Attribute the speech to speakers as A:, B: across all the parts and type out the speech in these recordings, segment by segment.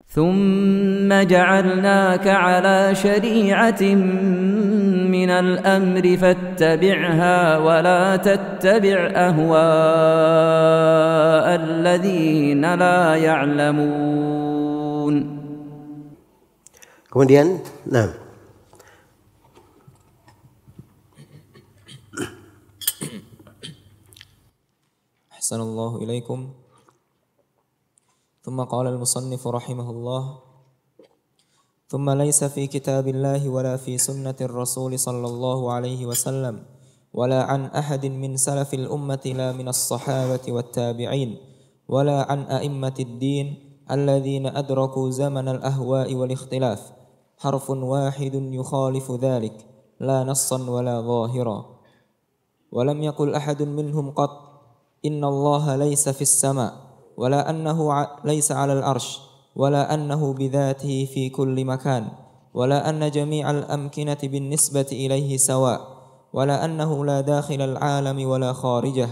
A: ثم جعلناك على شريعة من الأمر فاتبعها ولا تتبع أهواء الذين لا يعلمون.
B: Kemudian, nah.
C: Ahsanallahu ilaikum. ثم قال المصنف رحمه الله: ثم ليس في كتاب الله ولا في سنة الرسول صلى الله عليه وسلم ولا عن أحد من سلف الأمة لا من الصحابة والتابعين ولا عن أئمة الدين الذين أدركوا زمن الأهواء والاختلاف حرف واحد يخالف ذلك لا نصا ولا ظاهرا. ولم يقل أحد منهم قط إن الله ليس في السماء ولا أنه ليس على العرش ولا أنه بذاته في كل مكان ولا أن جميع الأمكنة بالنسبة إليه سواء ولا أنه لا داخل العالم ولا خارجه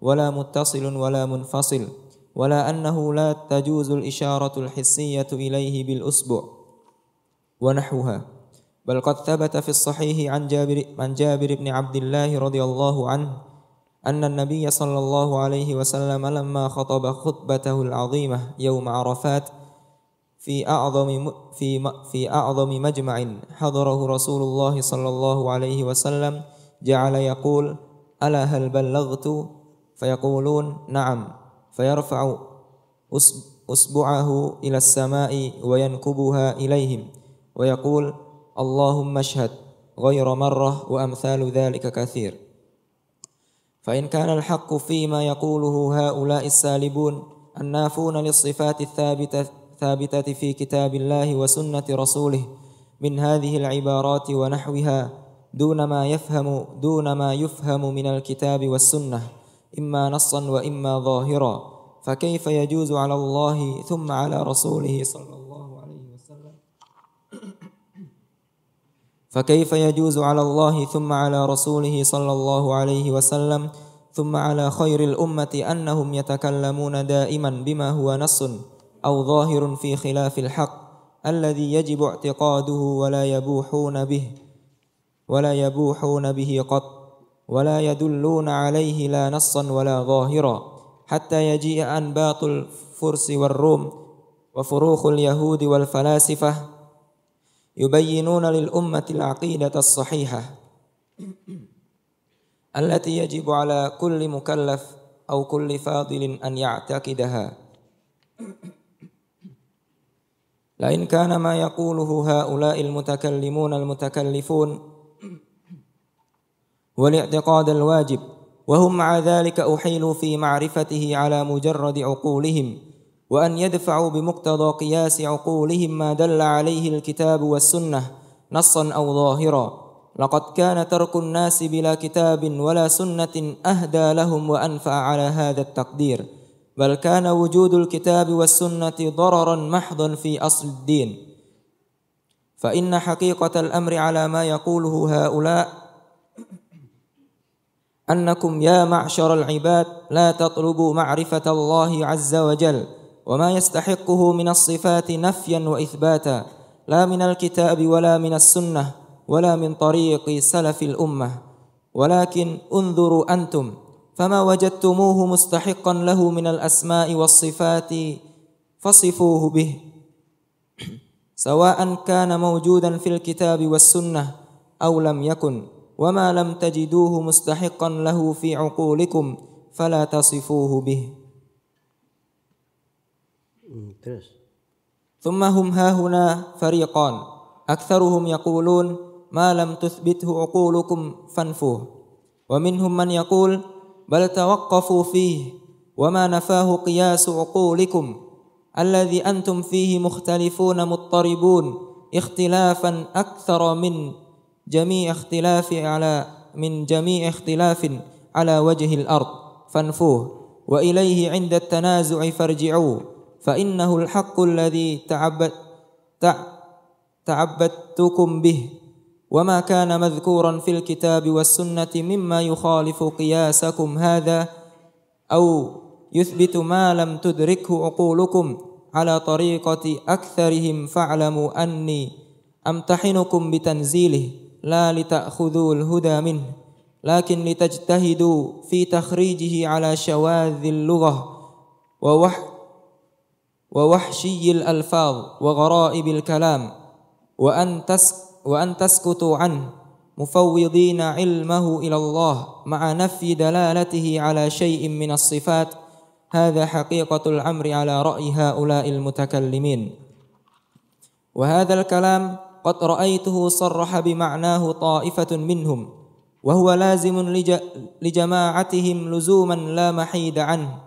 C: ولا متصل ولا منفصل ولا أنه لا تجوز الإشارة الحسية إليه بالأصبع ونحوها. بل قد ثبت في الصحيح عن جابر بن عبد الله رضي الله عنه أن النبي صلى الله عليه وسلم لما خطب خطبته العظيمة يوم عرفات في أعظم مجمع حضره رسول الله صلى الله عليه وسلم جعل يقول: ألا هل بلغت؟ فيقولون: نعم. فيرفع أصبعه إلى السماء وينكبها إليهم ويقول: اللهم اشهد، غير مرة وأمثال ذلك كثير. فإن كان الحق فيما يقوله هؤلاء السالبون النافون للصفات الثابتة في كتاب الله وسنة رسوله من هذه العبارات ونحوها دون ما يفهم من الكتاب والسنة إما نصا وإما ظاهرا، فكيف يجوز على الله ثم على رسوله صلى الله عليه وسلم فكيف يجوز على الله ثم على رسوله صلى الله عليه وسلم ثم على خير الأمة أنهم يتكلمون دائما بما هو نص أو ظاهر في خلاف الحق الذي يجب اعتقاده ولا يبوحون به قط ولا يدلون عليه لا نصا ولا ظاهرا حتى يجيء أنباط الفرس والروم وفروخ اليهود والفلاسفة يبينون للأمة العقيدة الصحيحة التي يجب على كل مكلف أو كل فاضل أن يعتقدها. لئن كان ما يقوله هؤلاء المتكلمون المتكلفون والاعتقاد الواجب وهم مع ذلك أحيلوا في معرفته على مجرد عقولهم وأن يدفعوا بمقتضى قياس عقولهم ما دل عليه الكتاب والسنة نصا أو ظاهرا، لقد كان ترك الناس بلا كتاب ولا سنة أهدى لهم وأنفع على هذا التقدير، بل كان وجود الكتاب والسنة ضررا محضا في أصل الدين. فإن حقيقة الأمر على ما يقوله هؤلاء أنكم يا معشر العباد لا تطلبوا معرفة الله عز وجل وما يستحقه من الصفات نفيا وإثباتا لا من الكتاب ولا من السنة ولا من طريق سلف الأمة، ولكن انظروا أنتم فما وجدتموه مستحقا له من الأسماء والصفات فصفوه به، سواء كان موجودا في الكتاب والسنة أو لم يكن، وما لم تجدوه مستحقا له في عقولكم فلا تصفوه به. ثم هم هاهنا فريقان، أكثرهم يقولون ما لم تثبته عقولكم فانفوه، ومنهم من يقول بل توقفوا فيه وما نفاه قياس عقولكم الذي أنتم فيه مختلفون مضطربون اختلافا أكثر من جميع اختلاف على وجه الأرض فانفوه، وإليه عند التنازع فارجعوا، فإنه الحق الذي تعبدتكم به، وما كان مذكورا في الكتاب والسنة مما يخالف قياسكم هذا أو يثبت ما لم تدركه عقولكم على طريقة أكثرهم فاعلموا أني أمتحنكم بتنزيله لا لتأخذوا الهدى منه لكن لتجتهدوا في تخريجه على شواذ اللغة ووحشي الألفاظ وغرائب الكلام وأن تسكتوا عنه مفوضين علمه إلى الله مع نفي دلالته على شيء من الصفات هذا حقيقة الأمر على رأي هؤلاء المتكلمين وهذا الكلام قد رأيته صرح بمعناه طائفة منهم وهو لازم لجماعتهم لزوما لا محيد عنه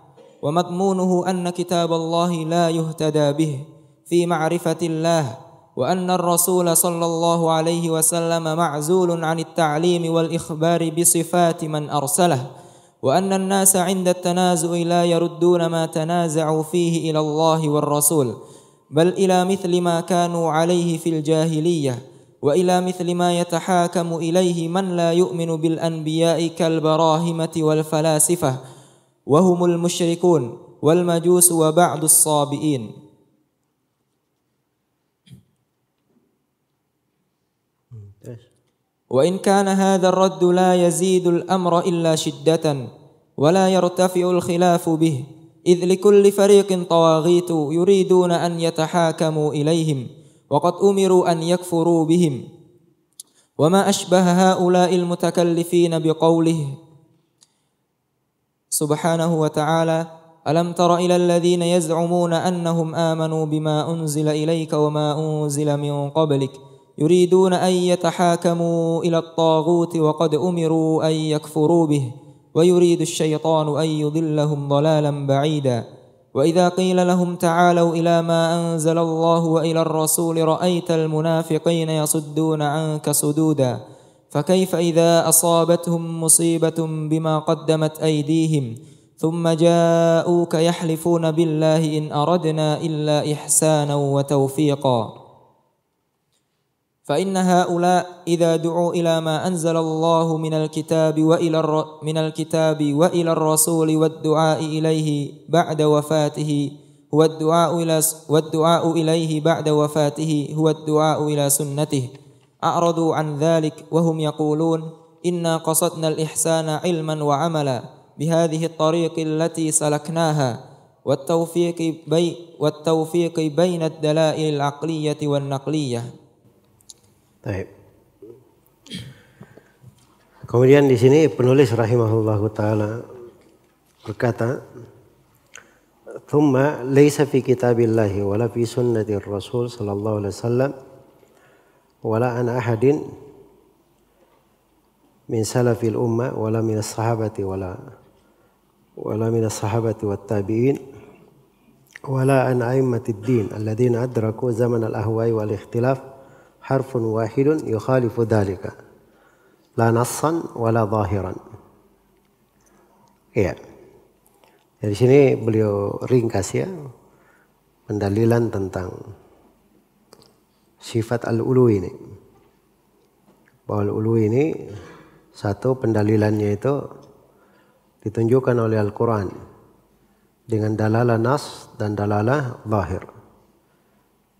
C: ومضمونه أن كتاب الله لا يهتدى به في معرفة الله وأن الرسول صلى الله عليه وسلم معزول عن التعليم والإخبار بصفات من أرسله وأن الناس عند التنازع لا يردون ما تنازعوا فيه إلى الله والرسول بل إلى مثل ما كانوا عليه في الجاهلية وإلى مثل ما يتحاكم إليه من لا يؤمن بالأنبياء كالبراهمة والفلاسفة وهم المشركون والمجوس وبعض الصابئين وإن كان هذا الرد لا يزيد الأمر إلا شدة ولا يرتفع الخلاف به إذ لكل فريق طواغيت يريدون أن يتحاكموا إليهم وقد أمروا أن يكفروا بهم وما أشبه هؤلاء المتكلفين بقوله سبحانه وتعالى ألم تر إلى الذين يزعمون أنهم آمنوا بما أنزل إليك وما أنزل من قبلك يريدون أن يتحاكموا إلى الطاغوت وقد أمروا أن يكفروا به ويريد الشيطان أن يضلهم ضلالا بعيدا وإذا قيل لهم تعالوا إلى ما أنزل الله وإلى الرسول رأيت المنافقين يصدون عنك صدودا فكيف إذا أصابتهم مصيبة بما قدمت أيديهم ثم جاءوك يحلفون بالله إن أردنا إلا إحسانا وتوفيقا فإن هؤلاء إذا دعوا إلى ما أنزل الله من الكتاب وإلى الرسول والدعاء إليه بعد وفاته هو الدعاء إلى سنته أعرضوا عن ذلك وهم يقولون إنا قصدنا الإحسان علما وعملا بهذه الطريق التي سلكناها والتوفيق بين الدلائل العقلية والنقلية.
B: Baik. Kemudian di sini penulis rahimahullahu taala berkata, "Tsumma laisa fi kitabillahi wala fi sunnatir rasul sallallahu alaihi wasallam wala an ahadin min salafil ummah wala min as-sahabati wala min as-sahabati wat tabi'in wala an a'immatid din alladziina adraku zaman al-ahwa'i wal ikhtilaf harfun wahidun yukhalifu dhalika la nassan wala zahiran." Iya. Dari sini beliau ringkas ya pendalilan tentang sifat al-ulu ini. Bahwa al-ulu ini satu pendalilannya itu ditunjukkan oleh Al-Quran dengan dalalah nas dan dalalah zahir.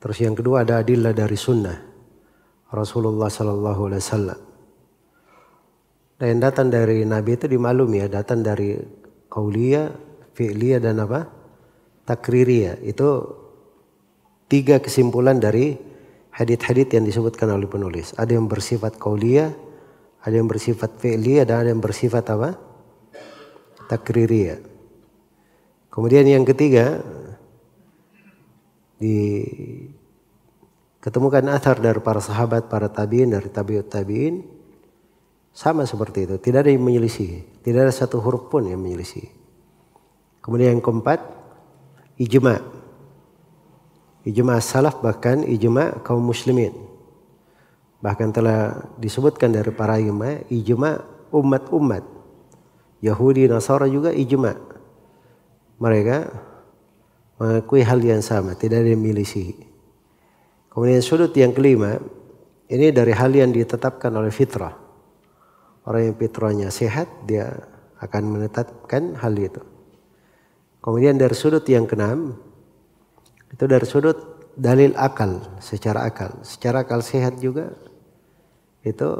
B: Terus yang kedua ada adillah dari sunnah Rasulullah sallallahu alaihi wasallam. Dan datang dari Nabi itu dimaklumi ya, datang dari qauliyah, fi'liyah dan apa? Takririyah. Itu tiga kesimpulan dari hadits-hadits yang disebutkan oleh penulis. Ada yang bersifat qauliyah, ada yang bersifat fi'liyah dan ada yang bersifat apa? Takririyah. Kemudian yang ketiga ketemukan athar dari para sahabat, para tabi'in, dari tabi'ut tabi'in. Sama seperti itu. Tidak ada yang menyelisih. Tidak ada satu huruf pun yang menyelisih. Kemudian yang keempat, ijma'. Ijma' salaf bahkan ijma' kaum muslimin. Bahkan telah disebutkan dari para ijma', ijma' umat-umat. Yahudi, Nasara juga ijma'. Mereka mengakui hal yang sama. Tidak ada yang menyelisih. Kemudian sudut yang kelima, ini dari hal yang ditetapkan oleh fitrah. Orang yang fitrahnya sehat, dia akan menetapkan hal itu. Kemudian dari sudut yang keenam, Itu dari sudut dalil akal, secara akal. Secara akal sehat juga itu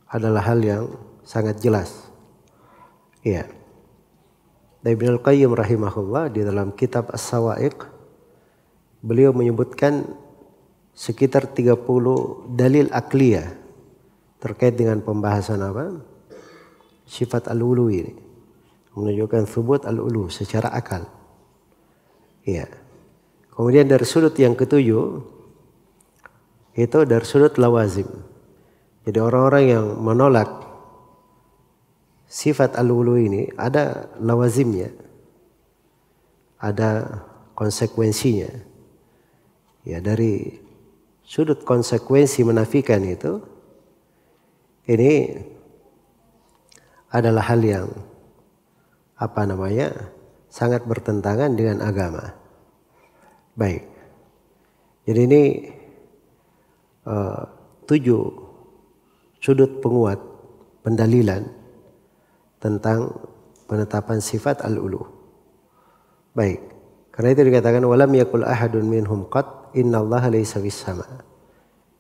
B: adalah hal yang sangat jelas. Iya. Dan Ibnu Al-Qayyim rahimahullah di dalam kitab As-Sawa'iq beliau menyebutkan sekitar 30 dalil akliyah terkait dengan pembahasan apa? Sifat al-ulu ini. Menunjukkan thubut al-ulu secara akal. Iya. Kemudian dari sudut yang ketujuh itu dari sudut lawazim. Jadi orang-orang yang menolak sifat al-ulu ini ada lawazimnya. Ada konsekuensinya. Ya, dari sudut konsekuensi menafikan itu ini adalah hal yang sangat bertentangan dengan agama. Baik, jadi ini 7 sudut penguat pendalilan tentang penetapan sifat al-ulu. Baik, karena itu dikatakan walam yakul ahadun minhum qat innallaha laysa fis sama.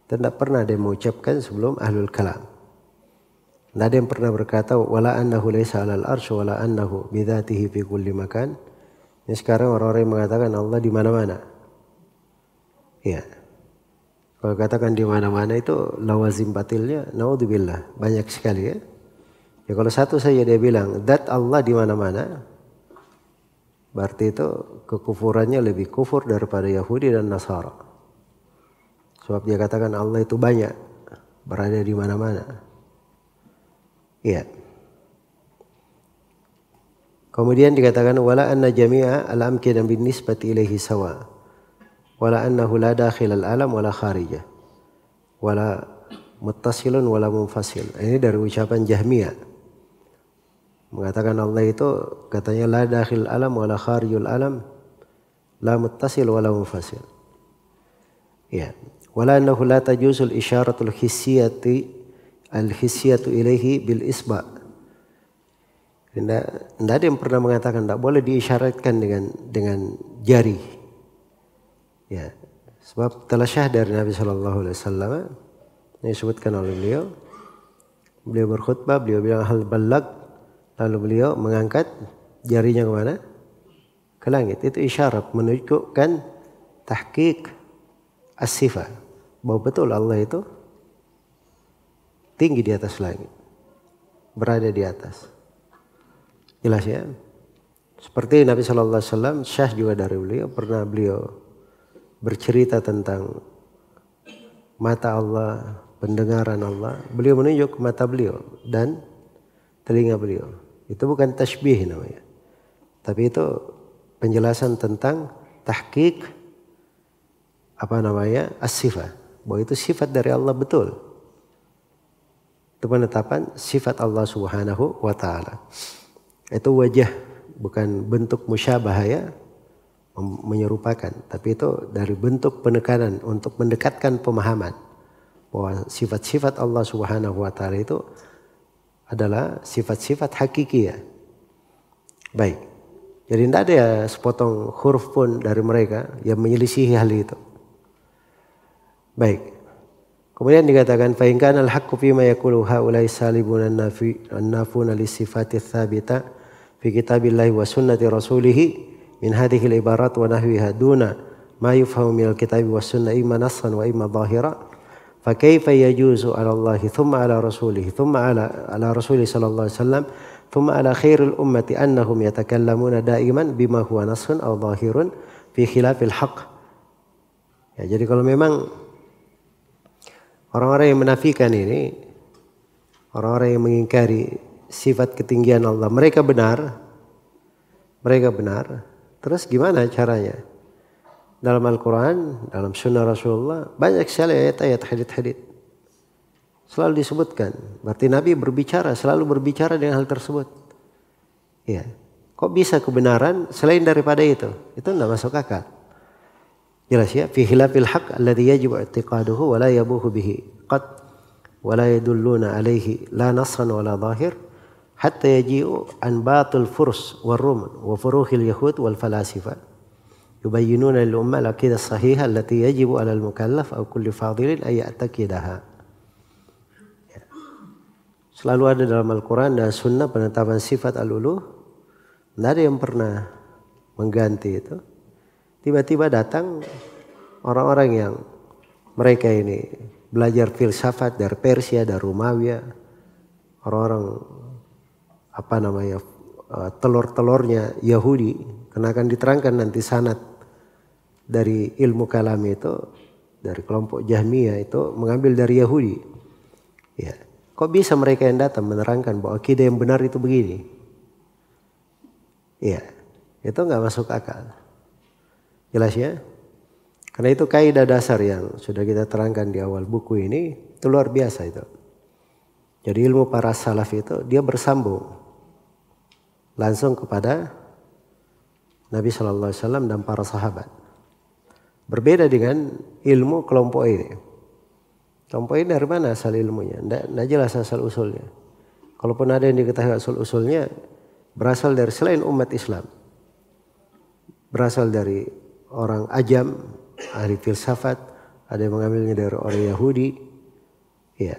B: Tidak pernah dia mengucapkan sebelum ahlul kalam. Tidak ada yang pernah berkata wala annahu laysa 'alal arsy wala annahu bidzatihi fi kulli makan. Ini sekarang orang-orang yang mengatakan Allah di mana-mana. Ya. Kalau katakan di mana-mana itu lawazim batilnya naudzubillah banyak sekali ya. Ya kalau satu saja dia bilang zat Allah di mana-mana, berarti itu kekufurannya lebih kufur daripada Yahudi dan Nasara. Sebab dia katakan Allah itu banyak, berada di mana-mana. Iya. Kemudian dikatakan wala anna jami'a al-amkinah bin nisbati ilaihi sawa. Wala annahu la dakhil al-alam wala kharijah. Wala muttasilun wala munfasil. Ini dari ucapan Jahmiyah. Mengatakan Allah itu katanya la dakhil alam wala kharijul alam, la muttasil wala munfasil. Ya. Wala annahu la tajuzul isyaratul hissiyati al-hissiyatu ilaihi bil isba'. Tidak ada yang pernah mengatakan tidak boleh diisyaratkan dengan jari. Ya, sebab telah syah dari Nabi Shallallahu Alaihi Wasallam yang disebutkan oleh beliau berkhutbah, beliau bilang hal balag, lalu beliau mengangkat jarinya ke mana? Ke langit. Itu isyarat menunjukkan tahqiq as-sifat, bahwa betul Allah itu tinggi di atas langit, berada di atas. Jelas ya. Seperti Nabi Shallallahu Alaihi Wasallam syah juga dari beliau, pernah beliau bercerita tentang mata Allah, pendengaran Allah. Beliau menunjuk mata beliau dan telinga beliau. Itu bukan tashbih namanya, tapi itu penjelasan tentang tahqiq as-sifat, bahwa itu sifat dari Allah betul. Itu penetapan sifat Allah Subhanahu wa taala. Itu wajah, bukan bentuk musyabah ya, menyerupakan, tapi itu dari bentuk penekanan untuk mendekatkan pemahaman bahwa sifat-sifat Allah Subhanahu wa taala itu adalah sifat-sifat hakiki ya. Baik. Jadi tidak ada ya sepotong huruf pun dari mereka yang menyelisihi hal itu. Baik. Kemudian dikatakan fa in kana al-haqqu fima yaqulu haula'i salibun an-nafuna lis-sifati ats-tsabita fi kitabillahi wa sunnati rasulih min hadhihi al-ibarat wa nahwiha duna ma yufhamu min al-kitabi was sunnah imma nassan wa imma dhahira fa kayfa yajuzu 'ala Allah thumma 'ala rasulih thumma 'ala rasulih sallallahu alaihi wasallam thumma 'ala khairil ummati annahum yatakallamuna da'iman bima huwa nassun aw dhahirun fi khilafil haqq. Ya, jadi kalau memang orang-orang yang menafikan ini, orang-orang yang mengingkari sifat ketinggian Allah, mereka benar. Terus gimana caranya? Dalam Al-Quran, dalam Sunnah Rasulullah, banyak sekali ayat-ayat, hadits-hadits selalu disebutkan. Berarti Nabi selalu berbicara dengan hal tersebut. Ya, kok bisa kebenaran selain daripada itu? Itu tidak masuk akal. Jelas ya, fi khilafil haqq alladhi yajibu i'tiqaduhu wa la yabuhu bihi qad wa la yadulluna alayhi la nasran wa la zahir hatta yaji'u an batil furs wal rum wa furuhil yahud wal falasifa yubayyinuna lil ummah al-aqidah sahihah allati yajibu 'ala al-mukallaf aw kulli fadilin ay ya'taqidaha. Ya. Selalu ada dalam Al-Quran dan Sunnah penetapan sifat al-uluh. Tidak ada yang pernah mengganti itu. Tiba-tiba datang orang-orang yang mereka ini belajar filsafat dari Persia, dari Romawi, orang-orang telur-telurnya Yahudi, karena akan diterangkan nanti sanad dari ilmu kalam itu, dari kelompok Jahmiyah itu mengambil dari Yahudi. Ya. Kok bisa mereka yang datang menerangkan bahwa akidah yang benar itu begini? Iya, itu nggak masuk akal. Jelas ya? Karena itu kaidah dasar yang sudah kita terangkan di awal buku ini, itu luar biasa itu. Jadi ilmu para salaf itu dia bersambung langsung kepada Nabi Shallallahu Alaihi Wasallam dan para sahabat. Berbeda dengan ilmu kelompok ini. Kelompok ini dari mana asal ilmunya? Tidak jelas asal usulnya. Kalaupun ada yang diketahui asal usulnya, berasal dari selain umat Islam. Berasal dari orang Ajam, ahli filsafat, ada yang mengambilnya dari orang Yahudi. Ya.